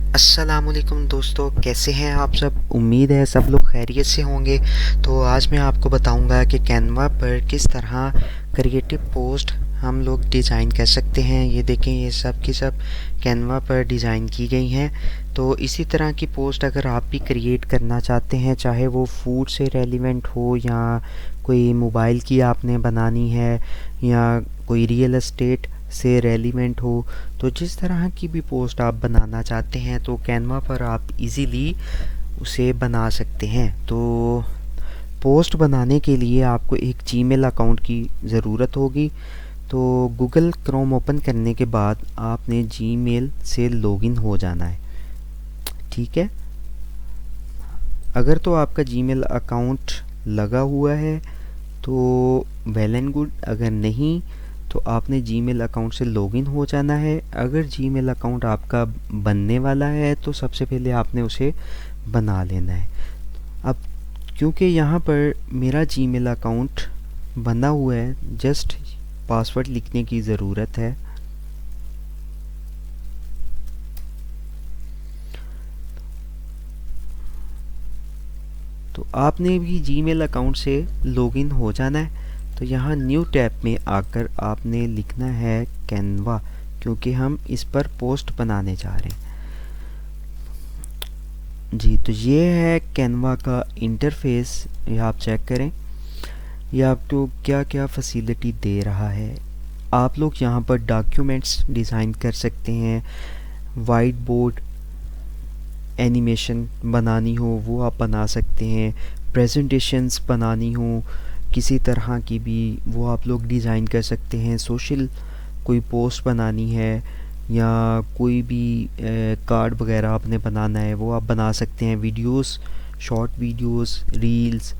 अस्सलामुअलैकुम दोस्तों, कैसे हैं आप सब। उम्मीद है सब लोग खैरियत से होंगे। तो आज मैं आपको बताऊंगा कि कैनवा पर किस तरह क्रिएटिव पोस्ट हम लोग डिज़ाइन कर सकते हैं। ये देखें, ये सब की सब कैनवा पर डिज़ाइन की गई हैं। तो इसी तरह की पोस्ट अगर आप भी क्रिएट करना चाहते हैं, चाहे वो फूड से रेलिवेंट हो या कोई मोबाइल की आपने बनानी है या कोई रियल एस्टेट से रेलिवेंट हो, तो जिस तरह की भी पोस्ट आप बनाना चाहते हैं तो कैनवा पर आप इजीली उसे बना सकते हैं। तो पोस्ट बनाने के लिए आपको एक जीमेल अकाउंट की ज़रूरत होगी। तो गूगल क्रोम ओपन करने के बाद आपने जीमेल से लॉगिन हो जाना है, ठीक है। अगर तो आपका जीमेल अकाउंट लगा हुआ है तो वेल एंड गुड, अगर नहीं तो आपने जीमेल अकाउंट से लॉगिन हो जाना है। अगर जीमेल अकाउंट आपका बनने वाला है तो सबसे पहले आपने उसे बना लेना है। अब क्योंकि यहाँ पर मेरा जीमेल अकाउंट बना हुआ है, जस्ट पासवर्ड लिखने की ज़रूरत है। तो आपने भी जीमेल अकाउंट से लॉगिन हो जाना है। तो यहाँ न्यू टैब में आकर आपने लिखना है कैनवा, क्योंकि हम इस पर पोस्ट बनाने जा रहे हैं जी। तो ये है कैनवा का इंटरफेस, ये आप चेक करें। ये आपको क्या क्या फैसिलिटी दे रहा है। आप लोग यहाँ पर डॉक्यूमेंट्स डिज़ाइन कर सकते हैं, वाइट बोर्ड एनिमेशन बनानी हो वो आप बना सकते हैं, प्रेजेंटेशंस बनानी हो किसी तरह की भी वो आप लोग डिज़ाइन कर सकते हैं, सोशल कोई पोस्ट बनानी है या कोई भी कार्ड वगैरह आपने बनाना है वो आप बना सकते हैं। वीडियोस, शॉर्ट वीडियोस, रील्स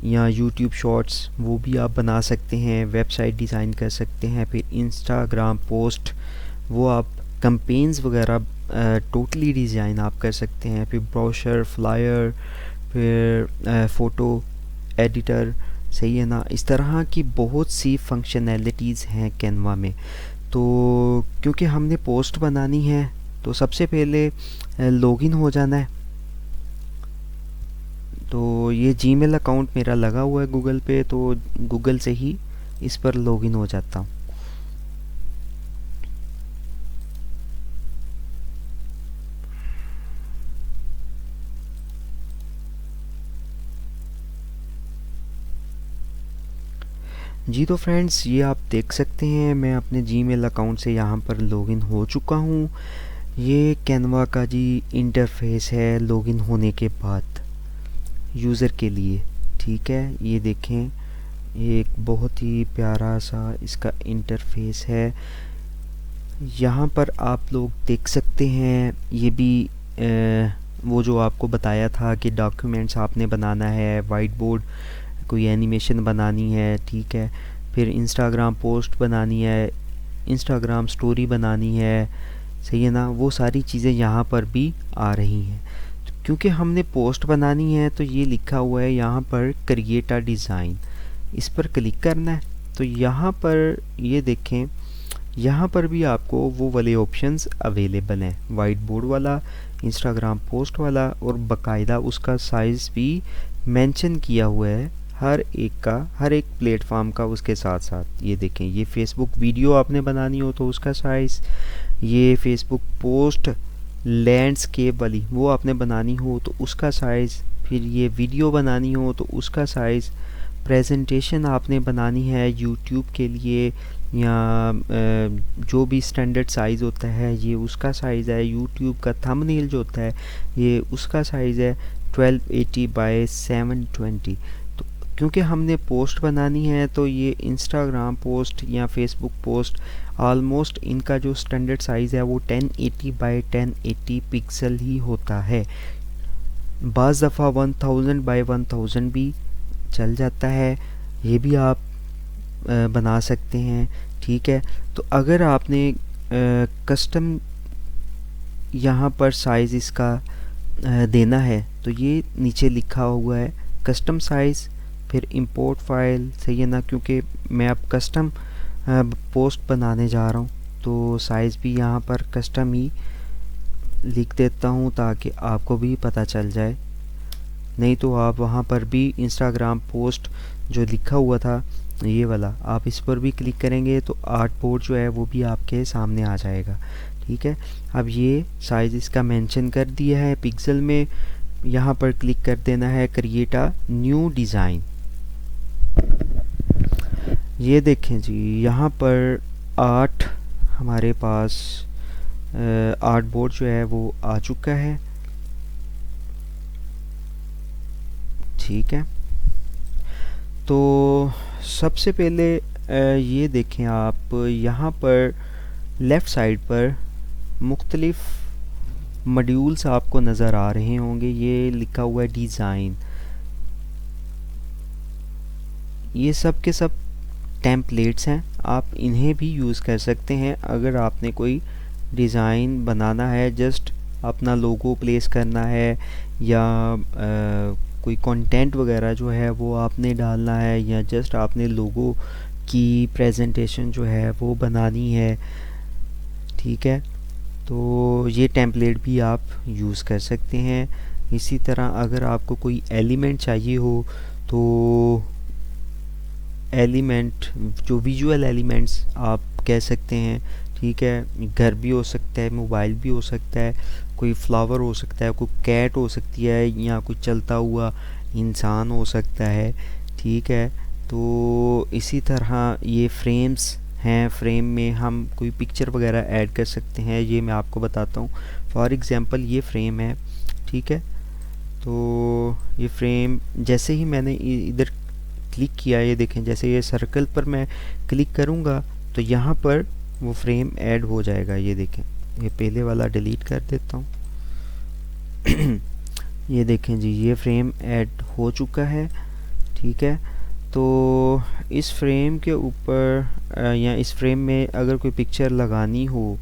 या यूट्यूब शॉर्ट्स वो भी आप बना सकते हैं। वेबसाइट डिज़ाइन कर सकते हैं। फिर इंस्टाग्राम पोस्ट वो आप कैंपेन्स वगैरह टोटली डिज़ाइन आप कर सकते हैं। फिर ब्रोशर, फ्लायर, फिर फ़ोटो एडिटर, सही है ना। इस तरह की बहुत सी फंक्शनैलिटीज़ हैं कैनवा में। तो क्योंकि हमने पोस्ट बनानी है तो सबसे पहले लॉगिन हो जाना है। तो ये जीमेल अकाउंट मेरा लगा हुआ है गूगल पे, तो गूगल से ही इस पर लॉगिन हो जाता हूँ। जी तो फ्रेंड्स, ये आप देख सकते हैं मैं अपने जीमेल अकाउंट से यहाँ पर लॉगिन हो चुका हूँ। ये कैनवा का जी इंटरफेस है लॉगिन होने के बाद यूज़र के लिए, ठीक है। ये देखें, ये एक बहुत ही प्यारा सा इसका इंटरफेस है। यहाँ पर आप लोग देख सकते हैं ये भी वो जो आपको बताया था कि डॉक्यूमेंट्स आपने बनाना है, वाइट बोर्ड कोई एनिमेशन बनानी है, ठीक है। फिर इंस्टाग्राम पोस्ट बनानी है, इंस्टाग्राम स्टोरी बनानी है, सही है ना। वो सारी चीज़ें यहाँ पर भी आ रही हैं। तो क्योंकि हमने पोस्ट बनानी है तो ये लिखा हुआ है यहाँ पर क्रिएट अ डिज़ाइन, इस पर क्लिक करना है। तो यहाँ पर ये देखें, यहाँ पर भी आपको वो वाले ऑप्शंस अवेलेबल हैं, वाइट बोर्ड वाला, इंस्टाग्राम पोस्ट वाला, और बाकायदा उसका साइज़ भी मेंशन किया हुआ है हर एक का, हर एक प्लेटफॉर्म का उसके साथ साथ। ये देखें, ये फेसबुक वीडियो आपने बनानी हो तो उसका साइज़, ये फेसबुक पोस्ट लैंडस्केप वाली वो आपने बनानी हो तो उसका साइज़, फिर ये वीडियो बनानी हो तो उसका साइज़, प्रेजेंटेशन आपने बनानी है यूट्यूब के लिए या जो भी स्टैंडर्ड साइज़ होता है ये उसका साइज़ है। यूट्यूब का थंबनेल जो होता है ये उसका साइज़ है 1280 बाय 720। तो क्योंकि हमने पोस्ट बनानी है तो ये इंस्टाग्राम पोस्ट या फेसबुक पोस्ट ऑलमोस्ट इनका जो स्टैंडर्ड साइज़ है वो 1080 बाय 1080 पिक्सल ही होता है। बाज़ दफ़ा 1000 बाय 1000 भी चल जाता है, ये भी आप बना सकते हैं, ठीक है। तो अगर आपने कस्टम यहाँ पर साइज़ इसका देना है तो ये नीचे लिखा हुआ है कस्टम साइज़, फिर इंपोर्ट फाइल, सही है ना। क्योंकि मैं अब कस्टम पोस्ट बनाने जा रहा हूँ तो साइज़ भी यहाँ पर कस्टम ही लिख देता हूँ ताकि आपको भी पता चल जाए, नहीं तो आप वहाँ पर भी इंस्टाग्राम पोस्ट जो लिखा हुआ था ये वाला, आप इस पर भी क्लिक करेंगे तो आर्ट बोर्ड जो है वो भी आपके सामने आ जाएगा। ठीक है, अब ये साइज़ इसका मेंशन कर दिया है पिक्सल में, यहाँ पर क्लिक कर देना है क्रिएट अ न्यू डिज़ाइन। ये देखें जी, यहाँ पर आर्ट हमारे पास आर्ट बोर्ड जो है वो आ चुका है। ठीक है, तो सबसे पहले ये देखें आप, यहाँ पर लेफ़्ट साइड पर मुख्तलिफ मॉड्यूल्स आपको नज़र आ रहे होंगे, ये लिखा हुआ है डिज़ाइन। ये सब के सब टेम्पलेट्स हैं, आप इन्हें भी यूज़ कर सकते हैं अगर आपने कोई डिज़ाइन बनाना है, जस्ट अपना लोगो प्लेस करना है या कोई कंटेंट वगैरह जो है वो आपने डालना है, या जस्ट आपने लोगो की प्रेजेंटेशन जो है वो बनानी है। ठीक है, तो ये टेम्पलेट भी आप यूज़ कर सकते हैं। इसी तरह अगर आपको कोई एलिमेंट चाहिए हो तो एलिमेंट, जो विजुअल एलिमेंट्स आप कह सकते हैं, ठीक है, घर भी हो सकता है, मोबाइल भी हो सकता है, कोई फ्लावर हो सकता है, कोई कैट हो सकती है, या कोई चलता हुआ इंसान हो सकता है। ठीक है, तो इसी तरह ये फ्रेम्स हैं, फ्रेम में हम कोई पिक्चर वगैरह ऐड कर सकते हैं, ये मैं आपको बताता हूँ। फॉर एग्ज़ाम्पल ये फ्रेम है, ठीक है, तो ये फ्रेम जैसे ही मैंने इधर क्लिक किया, ये देखें, जैसे ये सर्कल पर मैं क्लिक करूँगा तो यहाँ पर वो फ्रेम ऐड हो जाएगा। ये देखें, ये पहले वाला डिलीट कर देता हूँ। ये देखें जी, ये फ्रेम ऐड हो चुका है। ठीक है, तो इस फ्रेम के ऊपर या इस फ्रेम में अगर कोई पिक्चर लगानी हो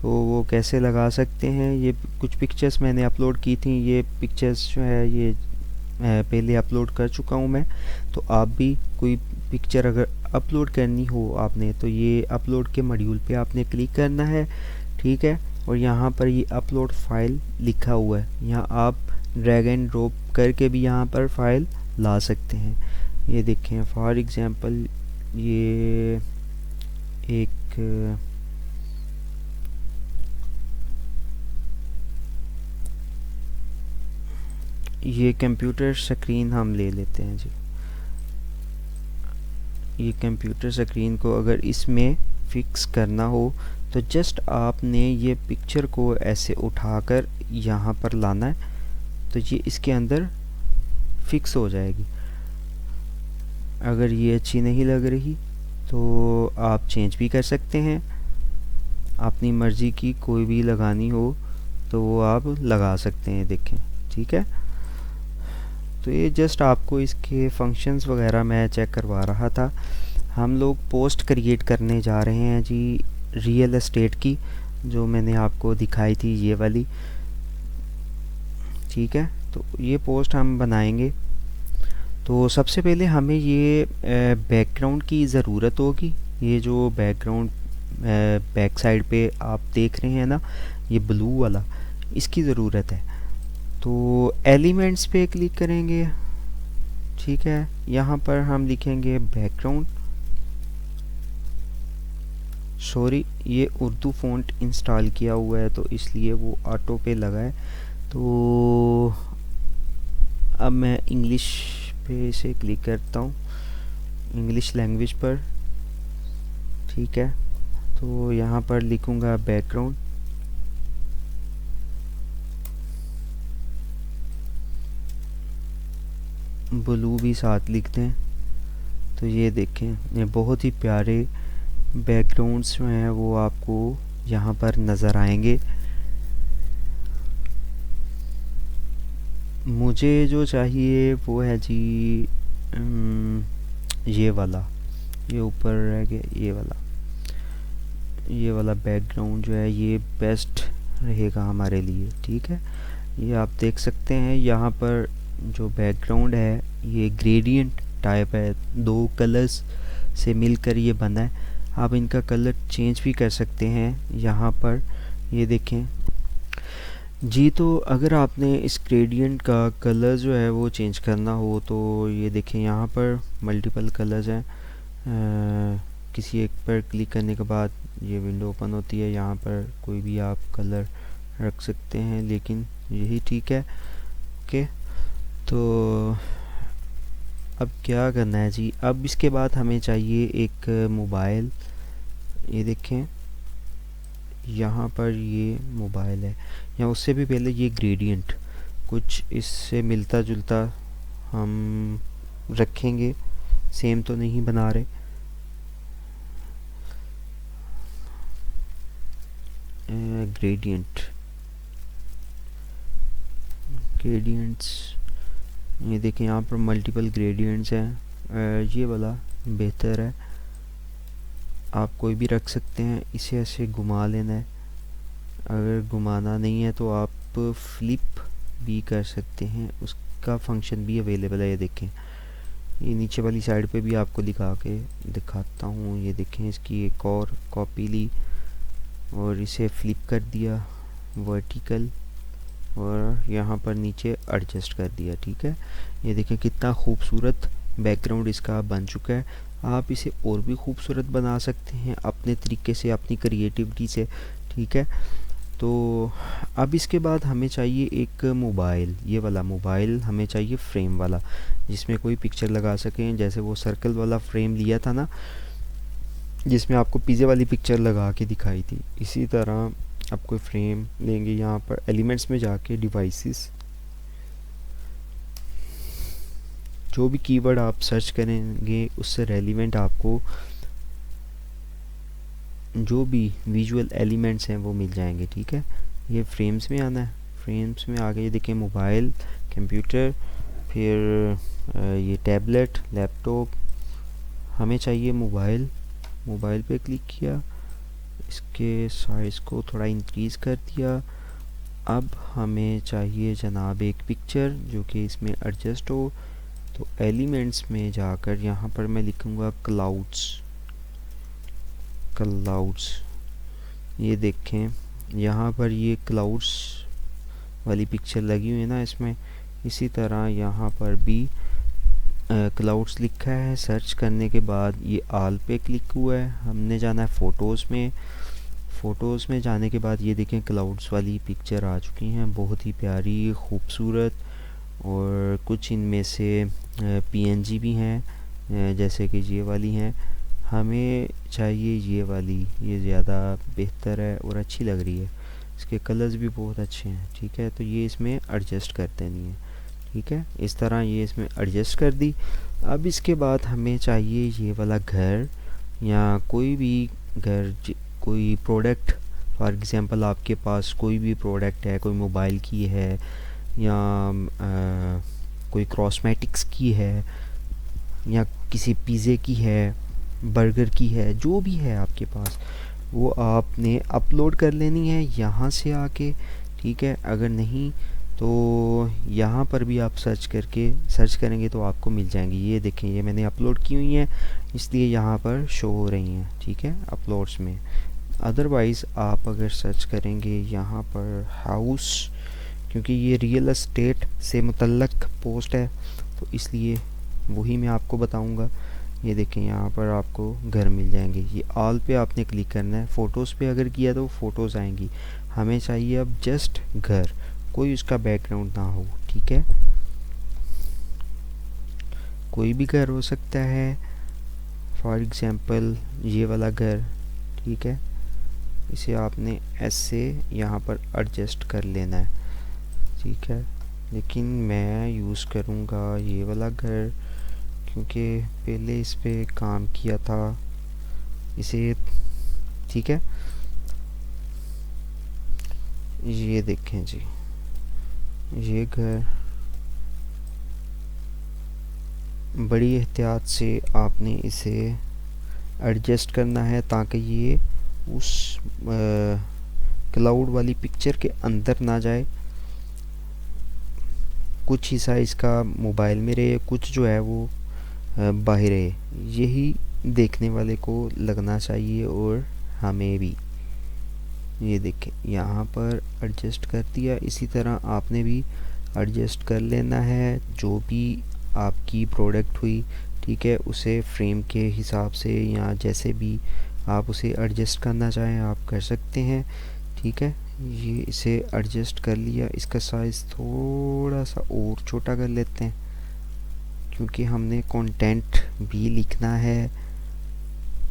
तो वो कैसे लगा सकते हैं। ये कुछ पिक्चर्स मैंने अपलोड की थी, ये पिक्चर्स जो है ये पहले अपलोड कर चुका हूँ मैं। तो आप भी कोई पिक्चर अगर अपलोड करनी हो आपने, तो ये अपलोड के मॉड्यूल पे आपने क्लिक करना है। ठीक है, और यहाँ पर ये अपलोड फाइल लिखा हुआ है, यहाँ आप ड्रैग एंड ड्रॉप करके भी यहाँ पर फाइल ला सकते हैं। ये देखें, फॉर एग्ज़ाम्पल ये एक ये कंप्यूटर स्क्रीन हम ले लेते हैं जी। ये कंप्यूटर स्क्रीन को अगर इसमें फिक्स करना हो तो जस्ट आपने ये पिक्चर को ऐसे उठाकर यहाँ पर लाना है, तो ये इसके अंदर फिक्स हो जाएगी। अगर ये अच्छी नहीं लग रही तो आप चेंज भी कर सकते हैं, अपनी मर्ज़ी की कोई भी लगानी हो तो वो आप लगा सकते हैं। देखें, ठीक है, तो ये जस्ट आपको इसके फंक्शंस वगैरह मैं चेक करवा रहा था। हम लोग पोस्ट क्रिएट करने जा रहे हैं जी रियल एस्टेट की, जो मैंने आपको दिखाई थी ये वाली। ठीक है, तो ये पोस्ट हम बनाएंगे। तो सबसे पहले हमें ये बैकग्राउंड की ज़रूरत होगी। ये जो बैकग्राउंड बैक साइड पे आप देख रहे हैं ना, ये ब्लू वाला, इसकी ज़रूरत है। तो एलिमेंट्स पे क्लिक करेंगे। ठीक है, यहाँ पर हम लिखेंगे बैकग्राउंड। सॉरी, ये उर्दू फ़ॉन्ट इंस्टॉल किया हुआ है तो इसलिए वो ऑटो पे लगा है। तो अब मैं इंग्लिश पे से क्लिक करता हूँ, इंग्लिश लैंग्वेज पर। ठीक है, तो यहाँ पर लिखूँगा बैकग्राउंड। ब्लू भी साथ लिखते हैं। तो ये देखें, ये बहुत ही प्यारे बैकग्राउंड्स जो हैं वो आपको यहाँ पर नज़र आएंगे। मुझे जो चाहिए वो है जी ये वाला, ये ऊपर रह गया, ये वाला बैकग्राउंड जो है ये बेस्ट रहेगा हमारे लिए। ठीक है, ये आप देख सकते हैं यहाँ पर जो बैकग्राउंड है ये ग्रेडियंट टाइप है, दो कलर्स से मिलकर ये बना है। आप इनका कलर चेंज भी कर सकते हैं यहाँ पर। ये देखें, जी, तो अगर आपने इस ग्रेडियंट का कलर जो है वो चेंज करना हो तो ये देखें यहाँ पर मल्टीपल कलर्स हैं। किसी एक पर क्लिक करने के बाद ये विंडो ओपन होती है। यहाँ पर कोई भी आप कलर रख सकते हैं, लेकिन यही ठीक है। ओके, तो अब क्या करना है जी, अब इसके बाद हमें चाहिए एक मोबाइल। ये देखें यहाँ पर ये मोबाइल है, या उससे भी पहले ये ग्रेडियंट कुछ इससे मिलता जुलता हम रखेंगे। सेम तो नहीं बना रहे। ग्रेडियंट ग्रेडियंट्स, ये देखें यहाँ पर मल्टीपल ग्रेडियंट्स हैं। ये वाला बेहतर है, आप कोई भी रख सकते हैं। इसे ऐसे घुमा लेना है। अगर घुमाना नहीं है तो आप फ्लिप भी कर सकते हैं, उसका फंक्शन भी अवेलेबल है। ये देखें, ये नीचे वाली साइड पे भी आपको दिखाता हूँ। ये देखें, इसकी एक और कॉपी ली और इसे फ्लिप कर दिया वर्टिकल, और यहाँ पर नीचे एडजस्ट कर दिया। ठीक है, ये देखें कितना खूबसूरत बैकग्राउंड इसका बन चुका है। आप इसे और भी खूबसूरत बना सकते हैं अपने तरीके से, अपनी क्रिएटिविटी से। ठीक है, तो अब इसके बाद हमें चाहिए एक मोबाइल। ये वाला मोबाइल हमें चाहिए फ्रेम वाला, जिसमें कोई पिक्चर लगा सकें। जैसे वो सर्कल वाला फ्रेम लिया था ना, जिसमें आपको पिज़्ज़ा वाली पिक्चर लगा के दिखाई थी, इसी तरह आप कोई फ्रेम लेंगे। यहाँ पर एलिमेंट्स में जाके डिवाइसेस, जो भी कीवर्ड आप सर्च करेंगे उससे रेलिवेंट आपको जो भी विजुअल एलिमेंट्स हैं वो मिल जाएंगे। ठीक है, ये फ्रेम्स में आना है। फ्रेम्स में आगे ये देखें मोबाइल, कंप्यूटर, फिर ये टैबलेट, लैपटॉप। हमें चाहिए मोबाइल। मोबाइल पे क्लिक किया, इसके साइज़ को थोड़ा इंक्रीज़ कर दिया। अब हमें चाहिए जनाब एक पिक्चर जो कि इसमें एडजस्ट हो। तो एलिमेंट्स में जाकर यहाँ पर मैं लिखूँगा क्लाउड्स। ये देखें यहाँ पर ये क्लाउड्स वाली पिक्चर लगी हुई है ना इसमें। इसी तरह यहाँ पर भी क्लाउड्स लिखा है। सर्च करने के बाद ये आल पे क्लिक हुआ है। हमने जाना है फ़ोटोज़ में। फ़ोटोज़ में जाने के बाद ये देखें क्लाउड्स वाली पिक्चर आ चुकी हैं, बहुत ही प्यारी खूबसूरत। और कुछ इनमें से पीएनजी भी हैं, जैसे कि ये वाली हैं। हमें चाहिए ये वाली, ये ज़्यादा बेहतर है और अच्छी लग रही है। इसके कलर्स भी बहुत अच्छे हैं। ठीक है, तो ये इसमें एडजस्ट कर देनी है। ठीक है, इस तरह ये इसमें एडजस्ट कर दी। अब इसके बाद हमें चाहिए ये वाला घर, या कोई भी घर, कोई प्रोडक्ट। फॉर एग्ज़ाम्पल आपके पास कोई भी प्रोडक्ट है, कोई मोबाइल की है, या कोई कॉस्मेटिक्स की है, या किसी पिज़्ज़े की है, बर्गर की है, जो भी है आपके पास, वो आपने अपलोड कर लेनी है यहाँ से आके। ठीक है, अगर नहीं तो यहाँ पर भी आप सर्च करेंगे तो आपको मिल जाएंगी। ये देखें, ये मैंने अपलोड की हुई हैं, इसलिए यहाँ पर शो हो रही हैं। ठीक है, अपलोड्स में। अदरवाइज़ आप अगर सर्च करेंगे यहाँ पर हाउस, क्योंकि ये रियल एस्टेट से मुतल्लक पोस्ट है तो इसलिए वही मैं आपको बताऊंगा। ये देखें, यहाँ पर आपको घर मिल जाएंगे। ये ऑल पे आपने क्लिक करना है। फ़ोटोज़ पे अगर किया तो फ़ोटोज़ आएंगी। हमें चाहिए अब जस्ट घर, कोई उसका बैकग्राउंड ना हो। ठीक है, कोई भी घर हो सकता है, फॉर एग्ज़ाम्पल ये वाला घर। ठीक है, इसे आपने ऐसे यहाँ पर एडजस्ट कर लेना है। ठीक है, लेकिन मैं यूज़ करूँगा ये वाला घर, क्योंकि पहले इस पे काम किया था इसे। ठीक है, ये देखें जी, ये घर बड़ी एहतियात से आपने इसे एडजस्ट करना है ताकि ये उस क्लाउड वाली पिक्चर के अंदर ना जाए। कुछ हिस्सा इसका मोबाइल में रहे, कुछ जो है वो बाहर है। यही देखने वाले को लगना चाहिए और हमें भी। ये देखें यहाँ पर एडजस्ट कर दिया। इसी तरह आपने भी एडजस्ट कर लेना है जो भी आपकी प्रोडक्ट हुई, ठीक है, उसे फ्रेम के हिसाब से या जैसे भी आप उसे एडजस्ट करना चाहें आप कर सकते हैं, ठीक है। ये इसे एडजस्ट कर लिया। इसका साइज़ थोड़ा सा और छोटा कर लेते हैं क्योंकि हमने कंटेंट भी लिखना है,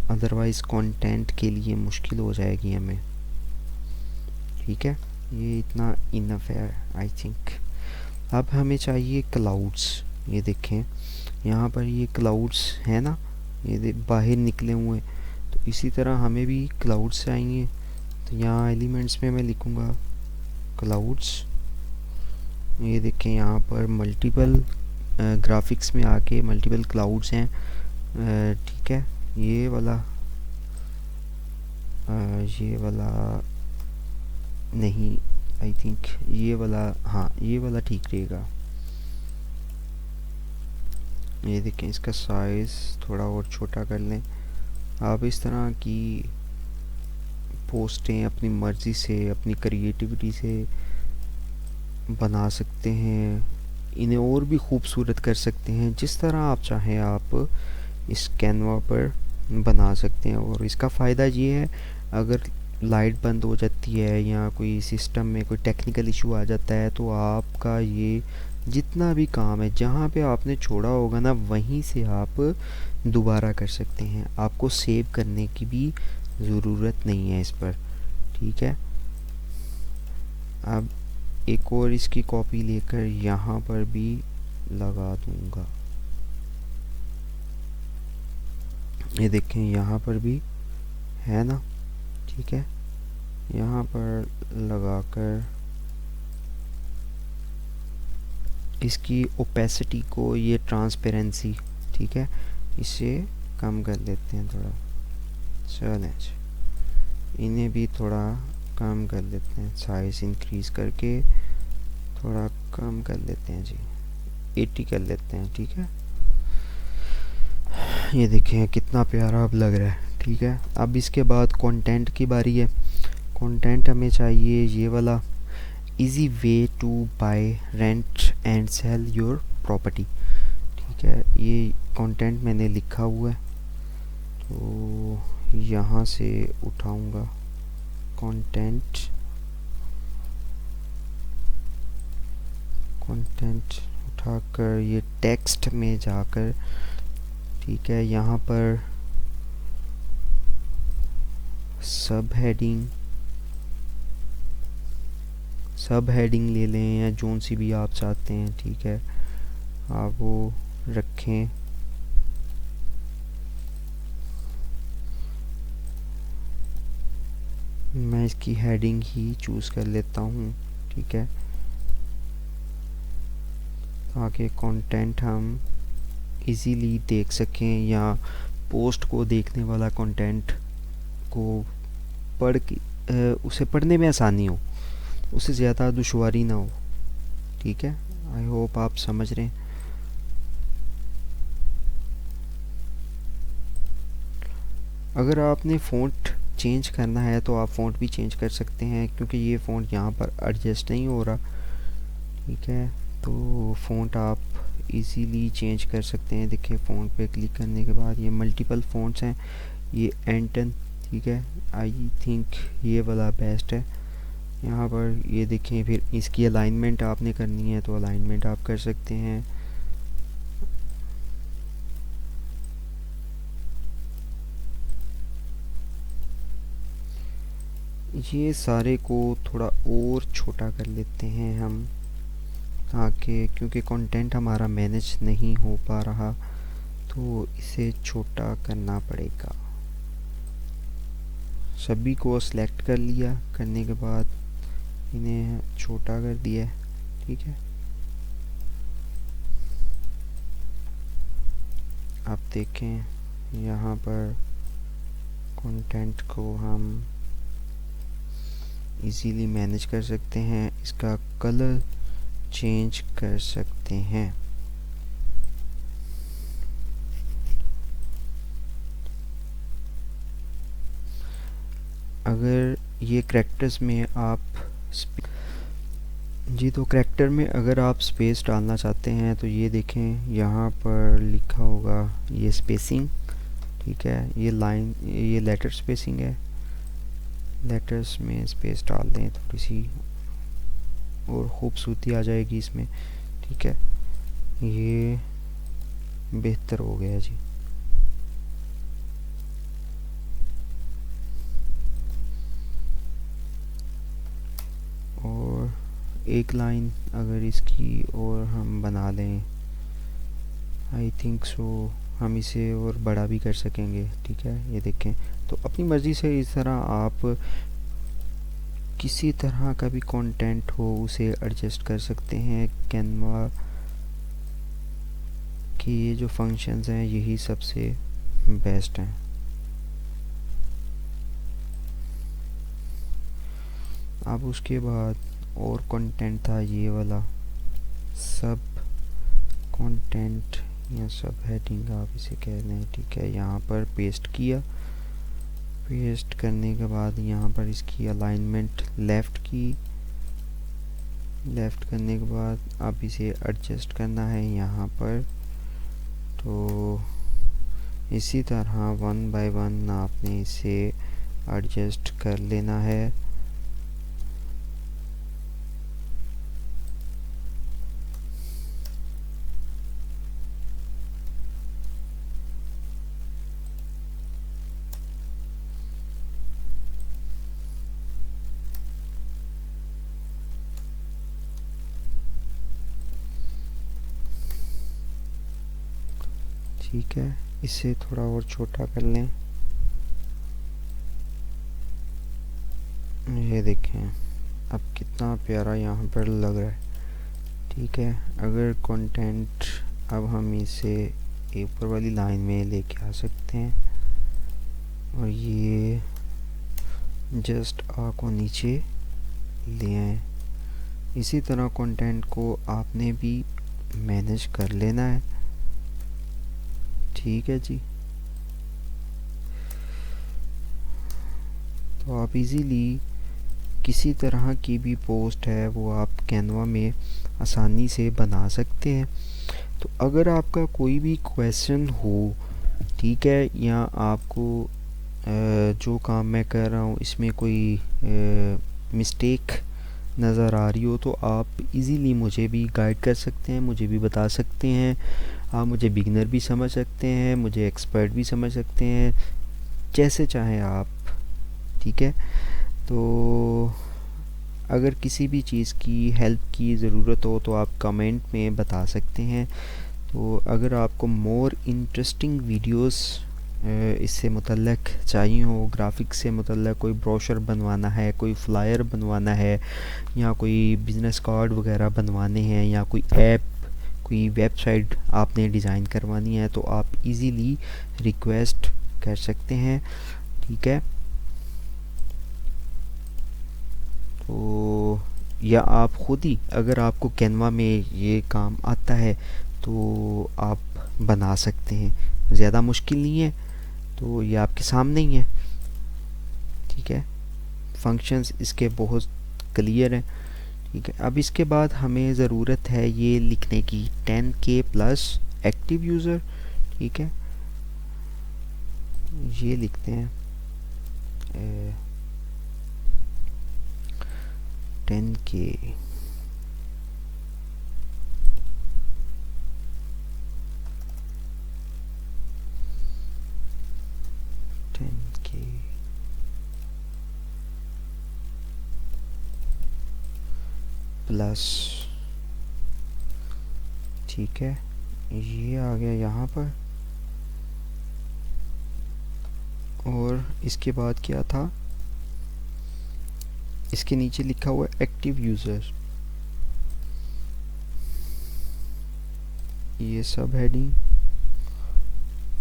अदरवाइज़ कंटेंट के लिए मुश्किल हो जाएगी हमें, ठीक है। ये इतना इनफ है आई थिंक। अब हमें चाहिए क्लाउड्स। ये देखें यहाँ पर ये क्लाउड्स है ना, ये बाहर निकले हुए, तो इसी तरह हमें भी क्लाउड्स चाहिए। तो यहाँ एलिमेंट्स में मैं लिखूँगा क्लाउड्स। ये देखें यहाँ पर मल्टीपल ग्राफिक्स में आके मल्टीपल क्लाउड्स हैं, ठीक है। ये वाला नहीं, आई थिंक ये वाला, हाँ ये वाला ठीक रहेगा। ये देखें इसका साइज़ थोड़ा और छोटा कर लें। आप इस तरह की पोस्टें अपनी मर्ज़ी से, अपनी क्रिएटिविटी से बना सकते हैं, इन्हें और भी खूबसूरत कर सकते हैं। जिस तरह आप चाहें आप इस कैनवा पर बना सकते हैं। और इसका फ़ायदा ये है, अगर लाइट बंद हो जाती है या कोई सिस्टम में कोई टेक्निकल इशू आ जाता है तो आपका ये जितना भी काम है जहाँ पे आपने छोड़ा होगा ना वहीं से आप दोबारा कर सकते हैं। आपको सेव करने की भी ज़रूरत नहीं है इस पर, ठीक है। अब एक और इसकी कॉपी लेकर यहाँ पर भी लगा दूँगा। ये देखें यहाँ पर भी है ना, ठीक है। यहाँ पर लगाकर इसकी ओपेसिटी को, ये ट्रांसपेरेंसी, ठीक है, इसे कम कर लेते हैं थोड़ा। चलें इन्हें भी थोड़ा कम कर लेते हैं, साइज़ इंक्रीज़ करके थोड़ा कम कर लेते हैं जी, 80 कर लेते हैं, ठीक है। ये देखें कितना प्यारा अब लग रहा है, ठीक है। अब इसके बाद कंटेंट की बारी है। कंटेंट हमें चाहिए ये वाला, easy way to buy rent and sell your property, ठीक है। ये कंटेंट मैंने लिखा हुआ है तो यहाँ से उठाऊंगा कंटेंट उठाकर ये टेक्स्ट में जाकर, ठीक है, यहाँ पर सब हेडिंग ले लें या जोन सी भी आप चाहते हैं, ठीक है, आप वो रखें। मैं इसकी हेडिंग ही चूज़ कर लेता हूँ, ठीक है, ताकि कंटेंट हम इजीली देख सकें या पोस्ट को देखने वाला कंटेंट को पढ़ के उसे पढ़ने में आसानी हो, उसे ज़्यादा दुश्वारी ना हो, ठीक है। आई होप आप समझ रहे हैं। अगर आपने फ़ॉन्ट चेंज करना है तो आप फ़ॉन्ट भी चेंज कर सकते हैं क्योंकि ये फ़ॉन्ट यहाँ पर एडजस्ट नहीं हो रहा, ठीक है। तो फ़ॉन्ट आप इजीली चेंज कर सकते हैं। देखिए फ़ॉन्ट पे क्लिक करने के बाद ये मल्टीपल फ़ॉन्ट्स हैं, ये एंटन, ठीक है, आई थिंक ये वाला बेस्ट है। यहाँ पर ये देखें, फिर इसकी अलाइनमेंट आपने करनी है तो अलाइनमेंट आप कर सकते हैं। ये सारे को थोड़ा और छोटा कर लेते हैं हम, ताकि क्योंकि कंटेंट हमारा मैनेज नहीं हो पा रहा तो इसे छोटा करना पड़ेगा। सभी को सिलेक्ट कर लिया, करने के बाद इन्हें छोटा कर दिया, ठीक है। आप देखें यहाँ पर कंटेंट को हम इजीली मैनेज कर सकते हैं, इसका कलर चेंज कर सकते हैं। अगर ये करैक्टर्स में आप जी, तो करैक्टर में अगर आप स्पेस डालना चाहते हैं तो ये देखें, यहाँ पर लिखा होगा ये स्पेसिंग, ठीक है, ये लाइन, ये लेटर स्पेसिंग है। लेटर्स में स्पेस डाल दें थोड़ी सी और ख़ूबसूरती आ जाएगी इसमें, ठीक है। ये बेहतर हो गया जी। और एक लाइन अगर इसकी और हम बना लें, आई थिंक सो हम इसे और बड़ा भी कर सकेंगे, ठीक है। ये देखें, तो अपनी मर्ज़ी से इस तरह आप किसी तरह का भी कंटेंट हो उसे एडजस्ट कर सकते हैं। कैनवा के ये जो फंक्शंस हैं यही सबसे बेस्ट हैं। अब उसके बाद और कंटेंट था ये वाला सब कंटेंट या सब हेडिंग आप इसे कह लें, ठीक है। यहाँ पर पेस्ट किया, पेस्ट करने के बाद यहाँ पर इसकी अलाइनमेंट लेफ़्ट की, लेफ़्ट करने के बाद अब इसे एडजस्ट करना है यहाँ पर। तो इसी तरह वन बाय वन आपने इसे एडजस्ट कर लेना है। ठीक है, इसे थोड़ा और छोटा कर लें। ये देखें अब कितना प्यारा यहाँ पर लग रहा है, ठीक है। अगर कंटेंट अब हम इसे ऊपर वाली लाइन में लेके आ सकते हैं और ये जस्ट आ को नीचे ले आए। इसी तरह कंटेंट को आपने भी मैनेज कर लेना है, ठीक है जी। तो आप इजीली किसी तरह की भी पोस्ट है वो आप कैनवा में आसानी से बना सकते हैं। तो अगर आपका कोई भी क्वेश्चन हो, ठीक है, या आपको जो काम मैं कर रहा हूँ इसमें कोई मिस्टेक नज़र आ रही हो तो आप इजीली मुझे भी गाइड कर सकते हैं, मुझे भी बता सकते हैं। आप मुझे बिगिनर भी समझ सकते हैं, मुझे एक्सपर्ट भी समझ सकते हैं, जैसे चाहें आप, ठीक है। तो अगर किसी भी चीज़ की हेल्प की ज़रूरत हो तो आप कमेंट में बता सकते हैं। तो अगर आपको मोर इंटरेस्टिंग वीडियोस इससे मुतल्लक चाहिए हो, ग्राफिक्स से मुतल्लक कोई ब्रोशर बनवाना है, कोई फ्लायर बनवाना है, या कोई बिज़नेस कार्ड वगैरह बनवाने हैं, या कोई ऐप, कोई वेबसाइट आपने डिज़ाइन करवानी है, तो आप इजीली रिक्वेस्ट कर सकते हैं, ठीक है। तो या आप ख़ुद ही, अगर आपको कैनवा में ये काम आता है तो आप बना सकते हैं, ज़्यादा मुश्किल नहीं है। तो ये आपके सामने ही है, ठीक है। फंक्शंस इसके बहुत क्लियर हैं, ठीक है। अब इसके बाद हमें ज़रूरत है ये लिखने की 10K प्लस एक्टिव यूज़र, ठीक है। ये लिखते हैं 10K प्लस, ठीक है। ये आ गया यहाँ पर। और इसके बाद क्या था, इसके नीचे लिखा हुआ एक्टिव यूज़र, ये सब हेडिंग,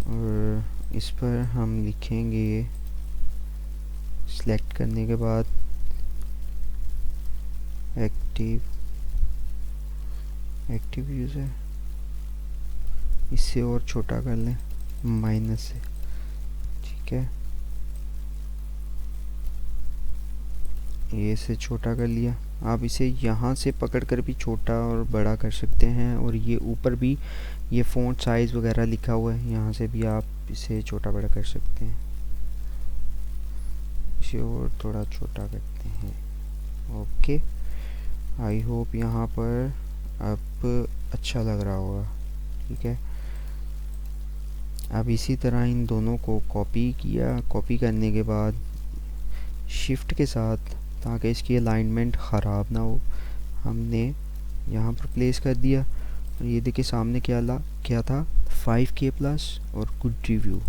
और इस पर हम लिखेंगे सिलेक्ट करने के बाद एक्टिव यूज़र, इससे और छोटा कर लें माइनस से, ठीक है। ये से छोटा कर लिया। आप इसे यहाँ से पकड़ कर भी छोटा और बड़ा कर सकते हैं, और ये ऊपर भी ये फ़ॉन्ट साइज़ वगैरह लिखा हुआ है, यहाँ से भी आप इसे छोटा बड़ा कर सकते हैं। इसे और थोड़ा छोटा करते हैं। ओके, आई होप यहाँ पर अब अच्छा लग रहा होगा। ठीक है, अब इसी तरह इन दोनों को कॉपी किया। कॉपी करने के बाद शिफ्ट के साथ, ताकि इसकी अलाइनमेंट ख़राब ना हो, हमने यहाँ पर प्लेस कर दिया। और ये देखिए सामने क्या था, 5K प्लस और गुड रिव्यू।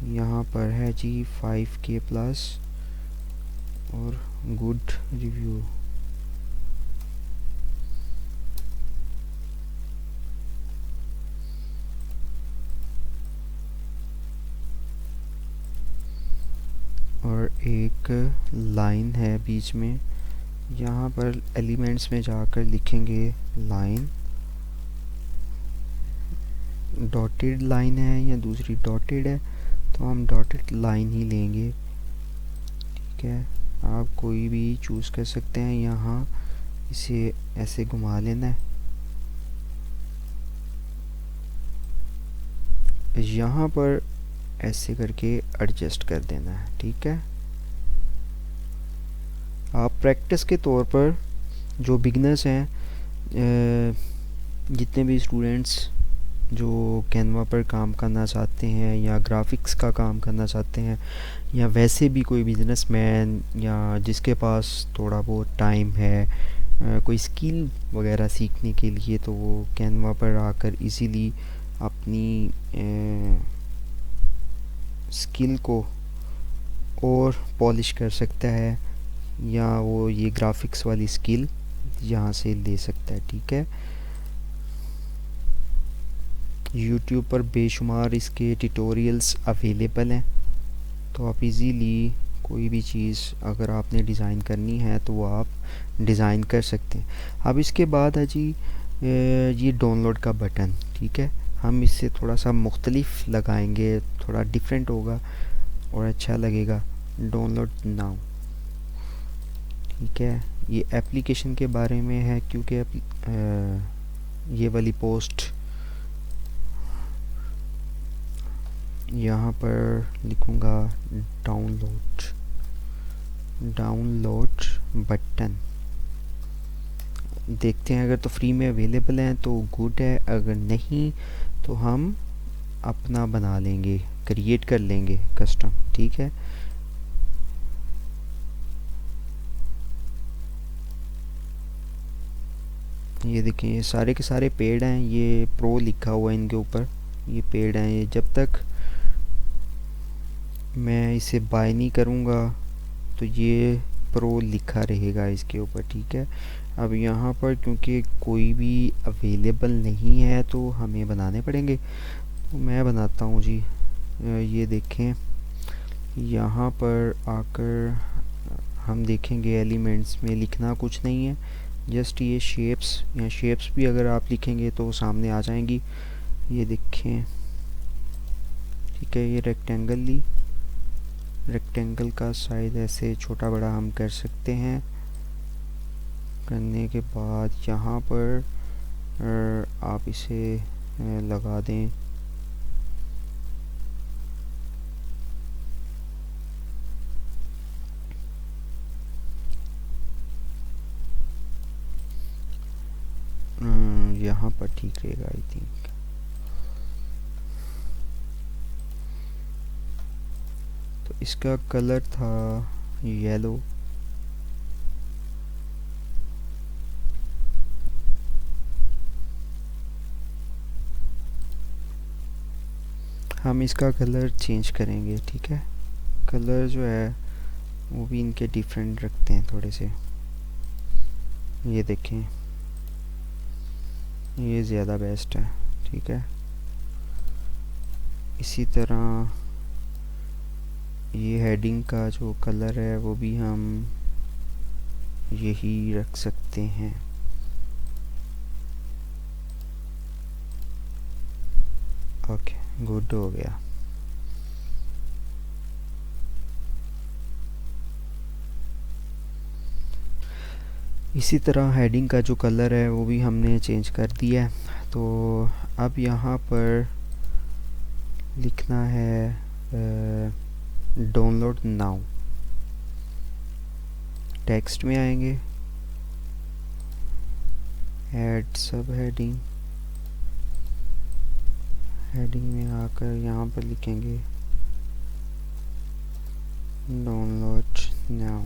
यहाँ पर है जी 5K प्लस और गुड रिव्यू। और एक लाइन है बीच में, यहाँ पर एलिमेंट्स में जाकर लिखेंगे लाइन। डॉटेड लाइन है या दूसरी डॉटेड है, तो हम डॉटेड लाइन ही लेंगे। ठीक है, आप कोई भी चूज़ कर सकते हैं। यहाँ इसे ऐसे घुमा लेना है, यहाँ पर ऐसे करके एडजस्ट कर देना है। ठीक है, आप प्रैक्टिस के तौर पर जो बिगनर्स हैं, जितने भी स्टूडेंट्स जो कैनवा पर काम करना चाहते हैं या ग्राफिक्स का काम करना चाहते हैं, या वैसे भी कोई बिजनेसमैन या जिसके पास थोड़ा बहुत टाइम है कोई स्किल वगैरह सीखने के लिए, तो वो कैनवा पर आकर इजीली अपनी स्किल को और पॉलिश कर सकता है, या वो ये ग्राफिक्स वाली स्किल यहाँ से ले सकता है। ठीक है, यूट्यूब पर बेशुमार इसके ट्यूटोरियल्स अवेलेबल हैं, तो आप इजीली कोई भी चीज़ अगर आपने डिज़ाइन करनी है तो वो आप डिज़ाइन कर सकते हैं। अब इसके बाद है जी ये डाउनलोड का बटन। ठीक है, हम इससे थोड़ा सा मुख्तलिफ लगाएंगे, थोड़ा डिफरेंट होगा और अच्छा लगेगा। Download now. ठीक है, ये एप्लीकेशन के बारे में है, क्योंकि ये वाली पोस्ट यहाँ पर लिखूँगा डाउनलोड बटन। देखते हैं, अगर तो फ्री में अवेलेबल हैं तो गुड है, अगर नहीं तो हम अपना बना लेंगे, क्रिएट कर लेंगे कस्टम। ठीक है, ये देखिए ये सारे के सारे पेड हैं, ये प्रो लिखा हुआ है इनके ऊपर, ये पेड हैं। ये जब तक मैं इसे बाय नहीं करूँगा तो ये प्रो लिखा रहेगा इसके ऊपर। ठीक है, अब यहाँ पर क्योंकि कोई भी अवेलेबल नहीं है तो हमें बनाने पड़ेंगे, तो मैं बनाता हूँ जी। ये देखें, यहाँ पर आकर हम देखेंगे एलिमेंट्स में लिखना कुछ नहीं है, जस्ट ये शेप्स, या शेप्स भी अगर आप लिखेंगे तो सामने आ जाएंगी। ये देखें, ठीक है, ये रेक्टेंगल ली, रेक्टेंगल का साइज ऐसे छोटा बड़ा हम कर सकते हैं। करने के बाद यहाँ पर आप इसे लगा दें। यहाँ पर ठीक रहेगा आई थिंक। तो इसका कलर था येलो। हम इसका कलर चेंज करेंगे। ठीक है, कलर जो है वो भी इनके डिफरेंट रखते हैं थोड़े से। ये देखें, ये ज़्यादा बेस्ट है। ठीक है, इसी तरह ये हेडिंग का जो कलर है वो भी हम यही रख सकते हैं। ओके, गुड हो गया। इसी तरह हेडिंग का जो कलर है वो भी हमने चेंज कर दिया है। तो अब यहाँ पर लिखना है डाउनलोड नाउ। टेक्स्ट में आएंगे, ऐड सब हेडिंग, हेडिंग में आकर यहाँ पर लिखेंगे डाउनलोड नाउ।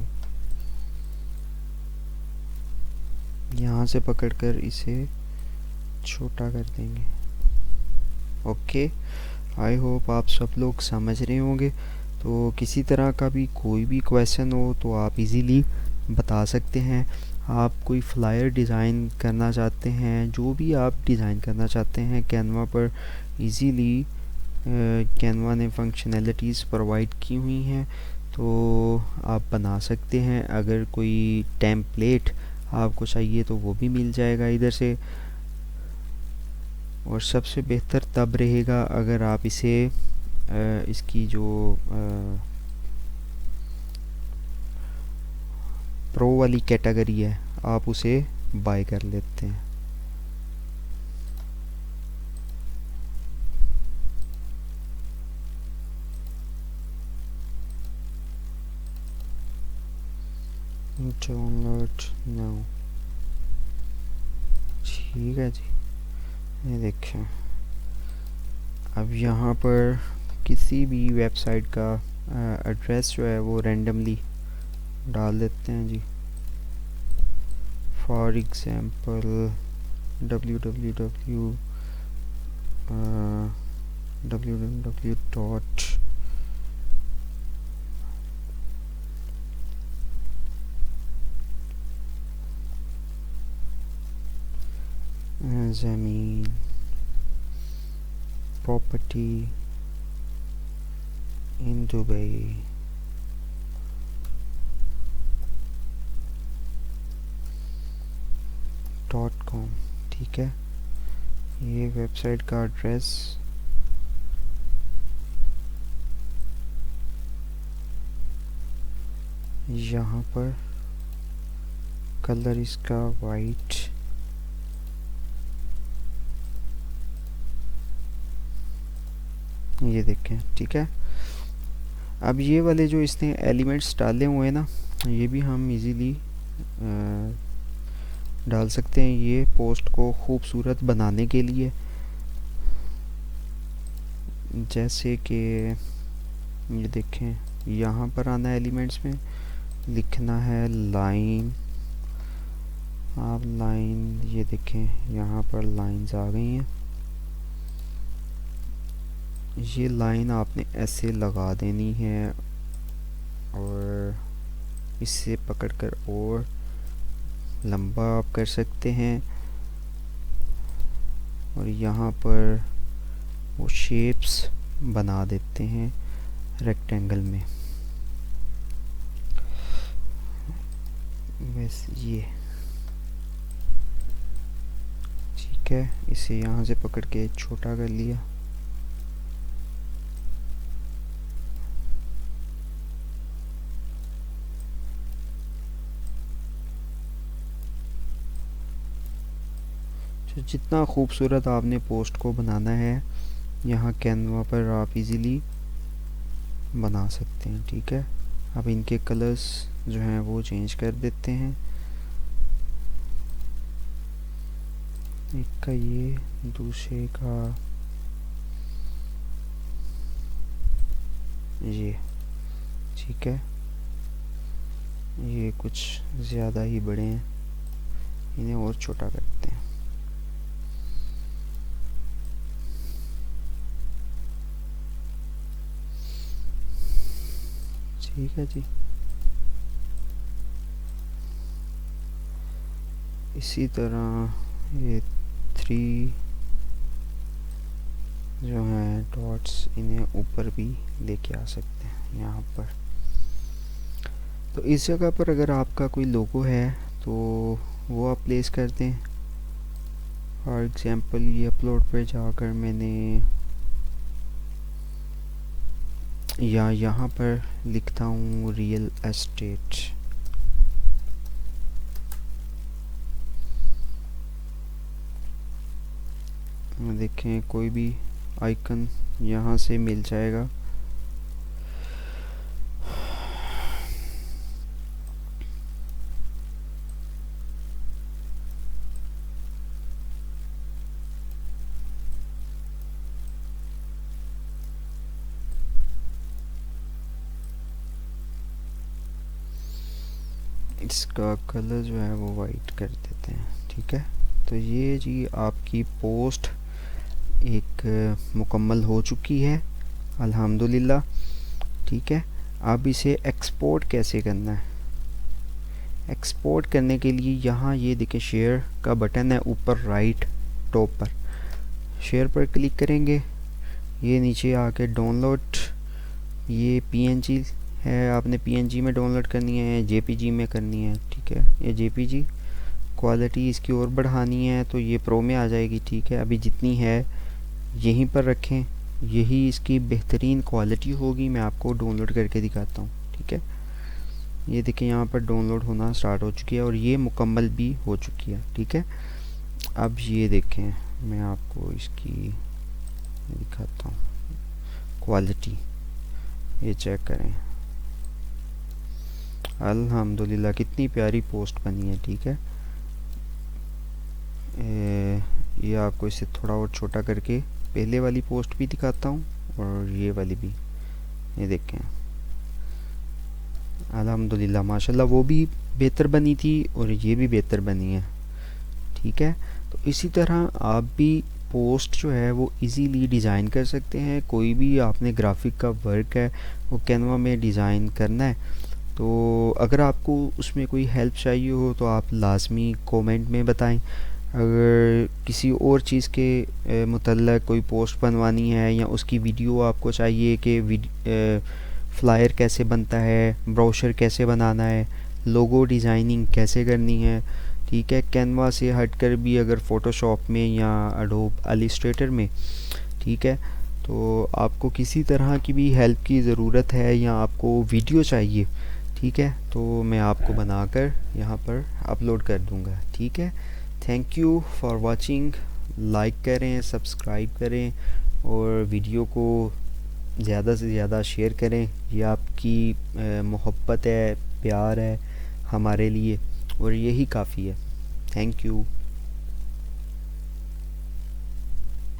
यहाँ से पकड़कर इसे छोटा कर देंगे। ओके, आई होप आप सब लोग समझ रहे होंगे। तो किसी तरह का भी कोई भी क्वेश्चन हो तो आप इजीली बता सकते हैं। आप कोई फ्लायर डिज़ाइन करना चाहते हैं, जो भी आप डिज़ाइन करना चाहते हैं कैनवा पर, इजीली कैनवा ने फंक्शनैलिटीज़ प्रोवाइड की हुई हैं, तो आप बना सकते हैं। अगर कोई टेम्पलेट आपको चाहिए तो वो भी मिल जाएगा इधर से। और सबसे बेहतर तब रहेगा अगर आप इसे इसकी जो प्रो वाली कैटेगरी है आप उसे बाय कर लेते हैं। डाउनलोड नाउ, ठीक है जी। ये देखें, अब यहाँ पर किसी भी वेबसाइट का एड्रेस जो है वो रैंडमली डाल देते हैं जी। फॉर एग्जांपल www डॉट ज़मीन प्रॉपर्टी इन दुबई .com, ठीक है। ये वेबसाइट का एड्रेस यहाँ पर, कलर इसका वाइट, ये देखें, ठीक है। अब ये वाले जो इसने एलिमेंट्स डाले हुए हैं ना, ये भी हम इजीली डाल सकते हैं ये पोस्ट को खूबसूरत बनाने के लिए। जैसे कि ये देखें, यहाँ पर आना है एलिमेंट्स में, लिखना है लाइन। आप लाइन, ये देखें यहाँ पर लाइंस आ गई हैं। ये लाइन आपने ऐसे लगा देनी है और इससे पकड़कर और लंबा आप कर सकते हैं। और यहाँ पर वो शेप्स बना देते हैं रेक्टेंगल में, बस ये, ठीक है। इसे यहाँ से पकड़ के छोटा कर लिया। तो जितना खूबसूरत आपने पोस्ट को बनाना है यहाँ कैनवा पर आप इजीली बना सकते हैं, ठीक है। अब इनके कलर्स जो हैं वो चेंज कर देते हैं। एक का ये, दूसरे का ये, ठीक है। ये कुछ ज़्यादा ही बड़े हैं, इन्हें और छोटा करते हैं। ठीक है जी। इसी तरह ये 3 जो हैं डॉट्स, इन्हें ऊपर भी लेके आ सकते हैं यहाँ पर। तो इस जगह पर अगर आपका कोई लोगो है तो वो आप प्लेस कर दें। फॉर एग्जांपल ये अपलोड पे जाकर मैंने या यहाँ पर लिखता हूँ रियल एस्टेट, देखें कोई भी आइकन यहाँ से मिल जाएगा। इसका कलर जो है वो वाइट कर देते हैं, ठीक है। तो ये जी आपकी पोस्ट एक मुकम्मल हो चुकी है अल्हम्दुलिल्लाह, ठीक है। अब इसे एक्सपोर्ट कैसे करना है? एक्सपोर्ट करने के लिए यहाँ ये देखें शेयर का बटन है ऊपर राइट टॉप पर, शेयर पर क्लिक करेंगे। ये नीचे आके डाउनलोड, ये पीएनजी है, आपने पीएनजी में डाउनलोड करनी है, जेपीजी में करनी है, ठीक है। ये जेपीजी क्वालिटी इसकी और बढ़ानी है तो ये प्रो में आ जाएगी, ठीक है। अभी जितनी है यहीं पर रखें, यही इसकी बेहतरीन क्वालिटी होगी। मैं आपको डाउनलोड करके दिखाता हूँ, ठीक है। ये देखिए यहाँ पर डाउनलोड होना स्टार्ट हो चुकी है और ये मुकम्मल भी हो चुकी है, ठीक है। अब ये देखें, मैं आपको इसकी दिखाता हूँ क्वालिटी, ये चेक करें। अल्हम्दुलिल्लाह कितनी प्यारी पोस्ट बनी है, ठीक है। ये आपको इसे थोड़ा और छोटा करके पहले वाली पोस्ट भी दिखाता हूँ और ये वाली भी, ये देखें अल्हम्दुलिल्लाह माशाल्लाह वो भी बेहतर बनी थी और ये भी बेहतर बनी है, ठीक है। तो इसी तरह आप भी पोस्ट जो है वो इजीली डिज़ाइन कर सकते हैं। कोई भी आपने ग्राफिक का वर्क है वो कैनवा में डिज़ाइन करना है तो अगर आपको उसमें कोई हेल्प चाहिए हो तो आप लाजमी कमेंट में बताएं। अगर किसी और चीज़ के मुतल्लक कोई पोस्ट बनवानी है या उसकी वीडियो आपको चाहिए कि फ्लायर कैसे बनता है, ब्रोशर कैसे बनाना है, लोगो डिज़ाइनिंग कैसे करनी है, ठीक है। कैनवा से हटकर भी अगर फ़ोटोशॉप में या एडोब इलस्ट्रेटर में, ठीक है, तो आपको किसी तरह की भी हेल्प की ज़रूरत है या आपको वीडियो चाहिए, ठीक है, तो मैं आपको बनाकर यहाँ पर अपलोड कर दूँगा, ठीक है। Thank you for watching. Like करें, सब्सक्राइब करें और वीडियो को ज़्यादा से ज़्यादा शेयर करें। ये आपकी मोहब्बत है, प्यार है हमारे लिए और यही काफ़ी है। Thank you.